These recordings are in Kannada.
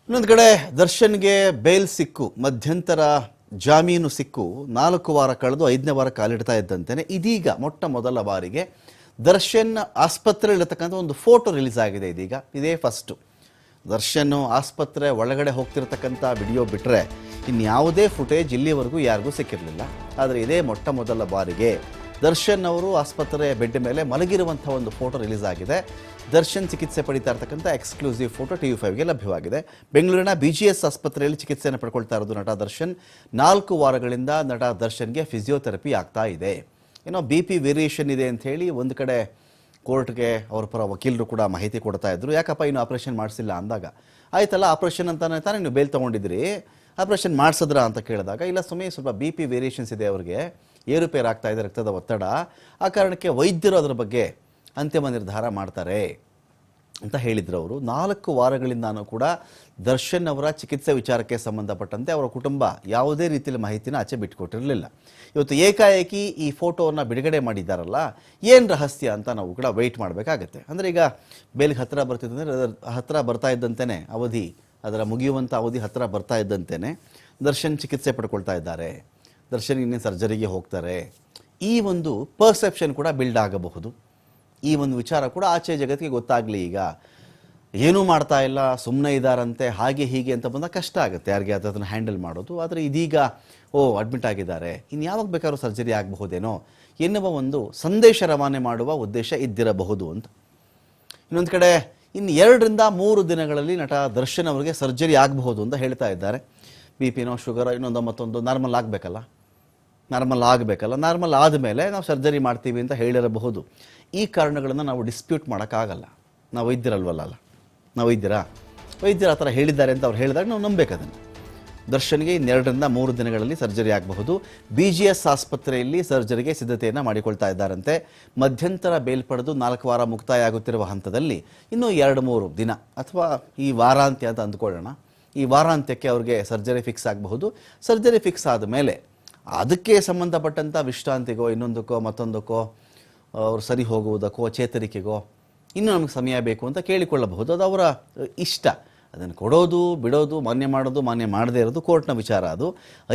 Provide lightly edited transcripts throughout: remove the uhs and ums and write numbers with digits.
ಇನ್ನೊಂದು ಕಡೆ ದರ್ಶನ್ಗೆ ಬೇಲ್ ಸಿಕ್ಕು, ಮಧ್ಯಂತರ ಜಾಮೀನು ಸಿಕ್ಕು 4 ವಾರ ಕಳೆದು 5ನೇ ವಾರ ಕಾಲಿಡ್ತಾ ಇದ್ದಂತೆಯೇ ಇದೀಗ ಮೊಟ್ಟ ಮೊದಲ ಬಾರಿಗೆ ದರ್ಶನ್ ಆಸ್ಪತ್ರೆಯಲ್ಲಿರ್ತಕ್ಕಂಥ ಒಂದು ಫೋಟೋ ರಿಲೀಸ್ ಆಗಿದೆ. ಇದೀಗ ಇದೇ ಫಸ್ಟು ದರ್ಶನ್ ಆಸ್ಪತ್ರೆ ಒಳಗಡೆ ಹೋಗ್ತಿರ್ತಕ್ಕಂಥ ವಿಡಿಯೋ ಬಿಟ್ಟರೆ ಇನ್ಯಾವುದೇ ಫುಟೇಜ್ ಇಲ್ಲಿವರೆಗೂ ಯಾರಿಗೂ ಸಿಕ್ಕಿರಲಿಲ್ಲ. ಆದರೆ ಇದೇ ಮೊಟ್ಟ ಮೊದಲ ಬಾರಿಗೆ ದರ್ಶನ್ ಅವರು ಆಸ್ಪತ್ರೆ ಬೆಡ್ ಮೇಲೆ ಮಲಗಿರುವಂಥ ಒಂದು ಫೋಟೋ ರಿಲೀಸ್ ಆಗಿದೆ. ದರ್ಶನ್ ಚಿಕಿತ್ಸೆ ಪಡಿತಾ ಇರ್ತಕ್ಕಂಥ ಎಕ್ಸ್ಕ್ಲೂಸಿವ್ ಫೋಟೋ TV5ಗೆ ಲಭ್ಯವಾಗಿದೆ. ಬೆಂಗಳೂರಿನ BGS ಆಸ್ಪತ್ರೆಯಲ್ಲಿ ಚಿಕಿತ್ಸೆಯನ್ನು ಪಡ್ಕೊಳ್ತಾ ಇರೋದು ನಟ ದರ್ಶನ್. 4 ವಾರಗಳಿಂದ ನಟ ದರ್ಶನ್ಗೆ ಫಿಸಿಯೋಥೆರಪಿ ಆಗ್ತಾ ಇದೆ. ಏನೋ BP ವೇರಿಯೇಷನ್ ಇದೆ ಅಂತ ಹೇಳಿ ಒಂದು ಕಡೆ ಕೋರ್ಟ್ಗೆ ಅವ್ರ ಪರ ವಕೀಲರು ಕೂಡ ಮಾಹಿತಿ ಕೊಡ್ತಾ ಇದ್ರು. ಯಾಕಪ್ಪ ಇನ್ನು ಆಪರೇಷನ್ ಮಾಡಿಸಿಲ್ಲ ಅಂದಾಗ, ಆಯ್ತಲ್ಲ ಆಪರೇಷನ್ ಅಂತಾನೆ ತಾನೇ ನೀವು ಬೇಲ್ ತೊಗೊಂಡಿದ್ರಿ, ಆಪರೇಷನ್ ಮಾಡಿಸಿದ್ರಾ ಅಂತ ಕೇಳಿದಾಗ, ಇಲ್ಲ ಸ್ವಲ್ಪ BP ವೇರಿಯೇಷನ್ಸ್ ಇದೆ, ಅವ್ರಿಗೆ ಏರುಪೇರು ಆಗ್ತಾ ಇದೆ ರಕ್ತದ ಒತ್ತಡ, ಆ ಕಾರಣಕ್ಕೆ ವೈದ್ಯರು ಅದರ ಬಗ್ಗೆ ಅಂತಿಮ ನಿರ್ಧಾರ ಮಾಡ್ತಾರೆ ಅಂತ ಹೇಳಿದ್ರು ಅವರು. 4 ವಾರಗಳಿಂದಾನೂ ಕೂಡ ದರ್ಶನ್ ಅವರ ಚಿಕಿತ್ಸೆ ವಿಚಾರಕ್ಕೆ ಸಂಬಂಧಪಟ್ಟಂತೆ ಅವರ ಕುಟುಂಬ ಯಾವುದೇ ರೀತಿಯಲ್ಲಿ ಮಾಹಿತಿನ ಆಚೆ ಬಿಟ್ಕೊಟ್ಟಿರಲಿಲ್ಲ. ಇವತ್ತು ಏಕಾಏಕಿ ಈ ಫೋಟೋವನ್ನು ಬಿಡುಗಡೆ ಮಾಡಿದ್ದಾರಲ್ಲ, ಏನು ರಹಸ್ಯ ಅಂತ ನಾವು ಕೂಡ ವೆಯ್ಟ್ ಮಾಡಬೇಕಾಗತ್ತೆ. ಅಂದರೆ ಈಗ ಬೇಲ್ಗೆ ಹತ್ತಿರ ಬರ್ತಾ ಇದ್ದಂತೆಯೇ ಅವಧಿ, ಅದರ ಮುಗಿಯುವಂಥ ಅವಧಿ ಹತ್ತಿರ ಬರ್ತಾ ಇದ್ದಂತೆಯೇ ದರ್ಶನ್ ಚಿಕಿತ್ಸೆ ಪಡ್ಕೊಳ್ತಾ ಇದ್ದಾರೆ, ದರ್ಶನ್ ಇನ್ನೇ ಸರ್ಜರಿಗೆ ಹೋಗ್ತಾರೆ, ಈ ಒಂದು ಪರ್ಸೆಪ್ಷನ್ ಕೂಡ ಬಿಲ್ಡ್ ಆಗಬಹುದು. ಈ ಒಂದು ವಿಚಾರ ಕೂಡ ಆಚೆ ಜಗತ್ತಿಗೆ ಗೊತ್ತಾಗಲಿ. ಈಗ ಏನೂ ಮಾಡ್ತಾ ಇಲ್ಲ, ಸುಮ್ಮನೆ ಇದ್ದಾರಂತೆ, ಹಾಗೆ ಹೀಗೆ ಅಂತ ಬಂದಾಗ ಕಷ್ಟ ಆಗುತ್ತೆ ಯಾರಿಗೆ ಅದನ್ನು ಹ್ಯಾಂಡಲ್ ಮಾಡೋದು. ಆದರೆ ಇದೀಗ ಅಡ್ಮಿಟ್ ಆಗಿದ್ದಾರೆ, ಇನ್ನು ಯಾವಾಗ ಬೇಕಾದ್ರೂ ಸರ್ಜರಿ ಆಗಬಹುದೇನೋ ಎನ್ನುವ ಒಂದು ಸಂದೇಶ ರವಾನೆ ಮಾಡುವ ಉದ್ದೇಶ ಇದ್ದಿರಬಹುದು ಅಂತ. ಇನ್ನೊಂದು ಕಡೆ ಇನ್ನು 2 ರಿಂದ 3 ದಿನಗಳಲ್ಲಿ ನಟ ದರ್ಶನ್ ಅವರಿಗೆ ಸರ್ಜರಿ ಆಗಬಹುದು ಅಂತ ಹೇಳ್ತಾ ಇದ್ದಾರೆ. BP ಶುಗರ್ ಇನ್ನೊಂದು ಮತ್ತೊಂದು ನಾರ್ಮಲ್ ಆಗಬೇಕಲ್ಲ, ನಾರ್ಮಲ್ ಆದಮೇಲೆ ನಾವು ಸರ್ಜರಿ ಮಾಡ್ತೀವಿ ಅಂತ ಹೇಳಿರಬಹುದು. ಈ ಕಾರಣಗಳನ್ನು ನಾವು ಡಿಸ್ಪ್ಯೂಟ್ ಮಾಡೋಕ್ಕಾಗಲ್ಲ. ನಾವು ವೈದ್ಯರಲ್ವಲ್ಲ, ನಾವು ವೈದ್ಯರು ಆ ಥರ ಹೇಳಿದ್ದಾರೆ ಅಂತ ಅವ್ರು ಹೇಳಿದಾಗ ನಾವು ನಂಬಬೇಕು ಅದನ್ನು. ದರ್ಶನ್ಗೆ 2 ರಿಂದ 3 ದಿನಗಳಲ್ಲಿ ಸರ್ಜರಿ ಆಗಬಹುದು. BGS ಆಸ್ಪತ್ರೆಯಲ್ಲಿ ಸರ್ಜರಿಗೆ ಸಿದ್ಧತೆಯನ್ನು ಮಾಡಿಕೊಳ್ತಾ ಇದ್ದಾರಂತೆ. ಮಧ್ಯಂತರ ಬೇಲ್ ಪಡೆದು 4 ವಾರ ಮುಕ್ತಾಯ ಆಗುತ್ತಿರುವ ಹಂತದಲ್ಲಿ ಇನ್ನೂ 2-3 ದಿನ ಅಥವಾ ಈ ವಾರಾಂತ್ಯ ಅಂತ ಅಂದ್ಕೊಳ್ಳೋಣ, ಈ ವಾರಾಂತ್ಯಕ್ಕೆ ಅವ್ರಿಗೆ ಸರ್ಜರಿ ಫಿಕ್ಸ್ ಆಗಬಹುದು. ಸರ್ಜರಿ ಫಿಕ್ಸ್ ಆದ ಮೇಲೆ ಅದಕ್ಕೆ ಸಂಬಂಧಪಟ್ಟಂಥ ವಿಶ್ರಾಂತಿಗೋ ಇನ್ನೊಂದಕ್ಕೋ ಮತ್ತೊಂದಕ್ಕೋ ಅವ್ರು ಸರಿ ಹೋಗುವುದಕ್ಕೋ ಚೇತರಿಕೆಗೋ ಇನ್ನೂ ನಮಗೆ ಸಮಯ ಬೇಕು ಅಂತ ಕೇಳಿಕೊಳ್ಳಬಹುದು. ಅದು ಅವರ ಇಷ್ಟ. ಅದನ್ನು ಕೊಡೋದು ಬಿಡೋದು, ಮಾನ್ಯ ಮಾಡೋದು ಮಾನ್ಯ ಮಾಡದೇ ಇರೋದು ಕೋರ್ಟ್ನ ವಿಚಾರ. ಅದು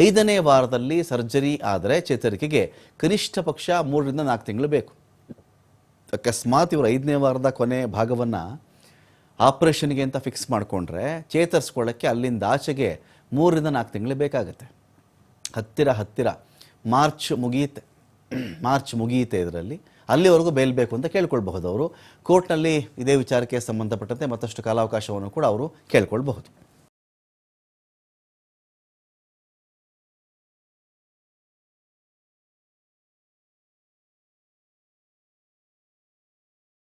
5ನೇ ವಾರದಲ್ಲಿ ಸರ್ಜರಿ ಆದರೆ ಚೇತರಿಕೆಗೆ ಕನಿಷ್ಠ ಪಕ್ಷ 3 ರಿಂದ 4 ತಿಂಗಳು ಬೇಕು. ಅಕಸ್ಮಾತ್ ಇವರು 5ನೇ ವಾರದ ಕೊನೆ ಭಾಗವನ್ನು ಆಪರೇಷನ್ಗೆ ಅಂತ ಫಿಕ್ಸ್ ಮಾಡಿಕೊಂಡ್ರೆ ಚೇತರಿಸ್ಕೊಳ್ಳೋಕ್ಕೆ ಅಲ್ಲಿಂದ ಆಚೆಗೆ 3 ರಿಂದ 4 ತಿಂಗಳು ಬೇಕಾಗುತ್ತೆ. ಹತ್ತಿರ ಮಾರ್ಚ್ ಮುಗಿಯುತ್ತೆ ಇದರಲ್ಲಿ, ಅಲ್ಲಿವರೆಗೂ ಬೇಲ್ ಬೇಕು ಅಂತ ಕೇಳ್ಕೊಳ್ಬಹುದು ಅವರು. ಕೋರ್ಟ್ನಲ್ಲಿ ಇದೇ ವಿಚಾರಕ್ಕೆ ಸಂಬಂಧಪಟ್ಟಂತೆ ಮತ್ತಷ್ಟು ಕಾಲಾವಕಾಶವನ್ನು ಕೂಡ ಅವರು ಕೇಳ್ಕೊಳ್ಬಹುದು.